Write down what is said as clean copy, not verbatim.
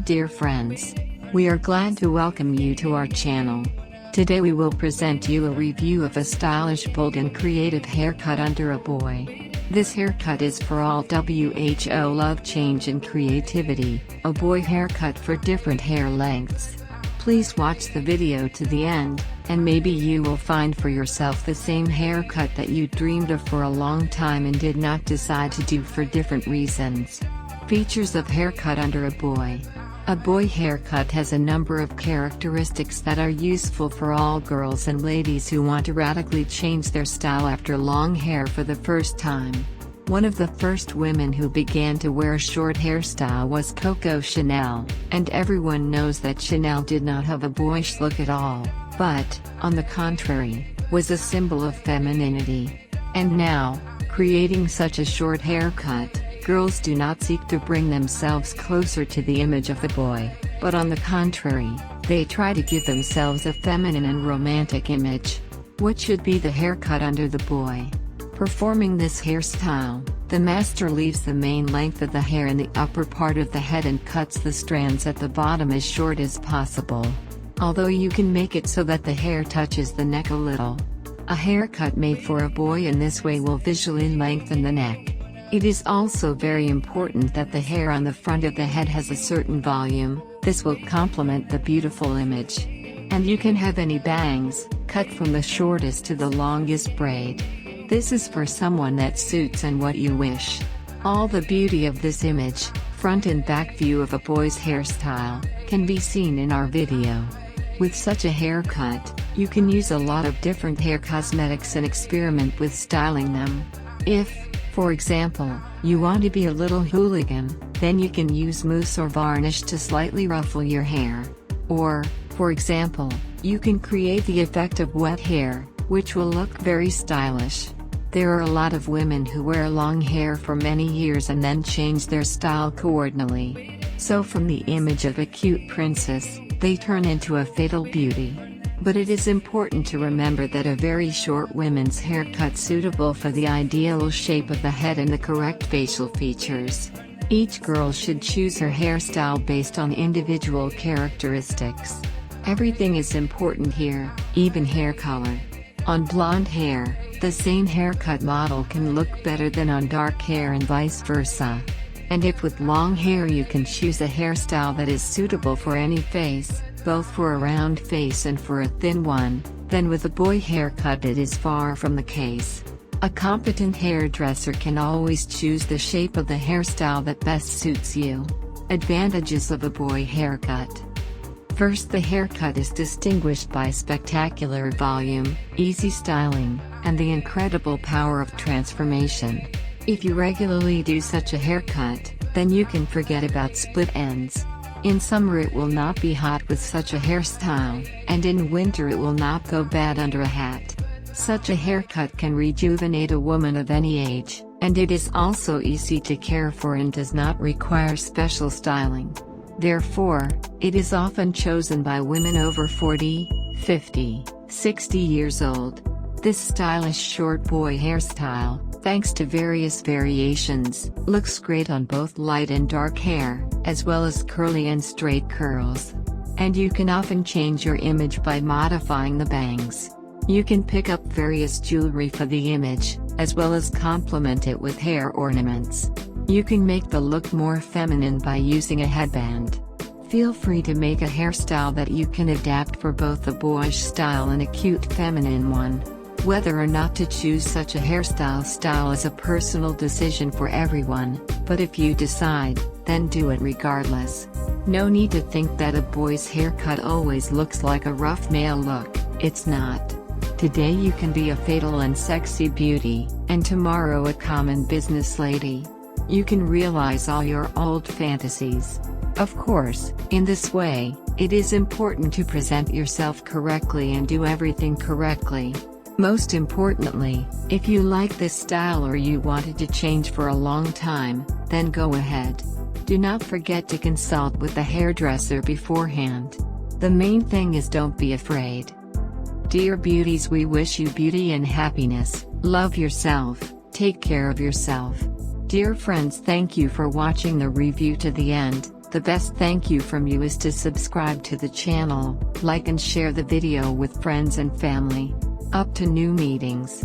dear friends. We are glad to welcome you to our channel. Today we will present you a review of a stylish, bold and creative haircut under a boy. This haircut is for all who love change and creativity, a boy haircut for different hair lengths. Please watch the video to the end, and maybe you will find for yourself the same haircut that you dreamed of for a long time and did not decide to do for different reasons. Features of haircut under a boy. A boy haircut has a number of characteristics that are useful for all girls and ladies who want to radically change their style after long hair for the first time. One of the first women who began to wear a short hairstyle was Coco Chanel, and everyone knows that Chanel did not have a boyish look at all, but, on the contrary, was a symbol of femininity. And now, creating such a short haircut, girls do not seek to bring themselves closer to the image of the boy, but on the contrary, they try to give themselves a feminine and romantic image. What should be the haircut under the boy? Performing this hairstyle, the master leaves the main length of the hair in the upper part of the head and cuts the strands at the bottom as short as possible. Although you can make it so that the hair touches the neck a little. A haircut made for a boy in this way will visually lengthen the neck. It is also very important that the hair on the front of the head has a certain volume. This will complement the beautiful image. And you can have any bangs, cut from the shortest to the longest braid. This is for someone that suits and what you wish. All the beauty of this image, front and back view of a boy's hairstyle, can be seen in our video. With such a haircut, you can use a lot of different hair cosmetics and experiment with styling them. If, for example, you want to be a little hooligan, then you can use mousse or varnish to slightly ruffle your hair. Or, for example, you can create the effect of wet hair, which will look very stylish. There are a lot of women who wear long hair for many years and then change their style coordinately. So from the image of a cute princess, they turn into a fatal beauty. But it is important to remember that a very short women's haircut suitable for the ideal shape of the head and the correct facial features. Each girl should choose her hairstyle based on individual characteristics. Everything is important here, even hair color. On blonde hair, the same haircut model can look better than on dark hair and vice versa. And if with long hair you can choose a hairstyle that is suitable for any face, both for a round face and for a thin one, then with a boy haircut it is far from the case. A competent hairdresser can always choose the shape of the hairstyle that best suits you. Advantages of a boy haircut. First, the haircut is distinguished by spectacular volume, easy styling, and the incredible power of transformation. If you regularly do such a haircut, then you can forget about split ends. In summer it will not be hot with such a hairstyle, and in winter it will not go bad under a hat. Such a haircut can rejuvenate a woman of any age, and it is also easy to care for and does not require special styling. Therefore, it is often chosen by women over 40, 50, 60 years old. This stylish short boy hairstyle, thanks to various variations, looks great on both light and dark hair, as well as curly and straight curls. And you can often change your image by modifying the bangs. You can pick up various jewelry for the image, as well as complement it with hair ornaments. You can make the look more feminine by using a headband. Feel free to make a hairstyle that you can adapt for both a boyish style and a cute feminine one. Whether or not to choose such a hairstyle is a personal decision for everyone, but if you decide, then do it regardless. No need to think that a boy's haircut always looks like a rough male look, it's not. Today you can be a fatal and sexy beauty, and tomorrow a common business lady. You can realize all your old fantasies. Of course, in this way, it is important to present yourself correctly and do everything correctly. Most importantly, if you like this style or you wanted to change for a long time, then go ahead. Do not forget to consult with the hairdresser beforehand. The main thing is don't be afraid. Dear beauties, we wish you beauty and happiness. Love yourself, take care of yourself. Dear friends, thank you for watching the review to the end. The best thank you from you is to subscribe to the channel, like and share the video with friends and family. Up to new meetings.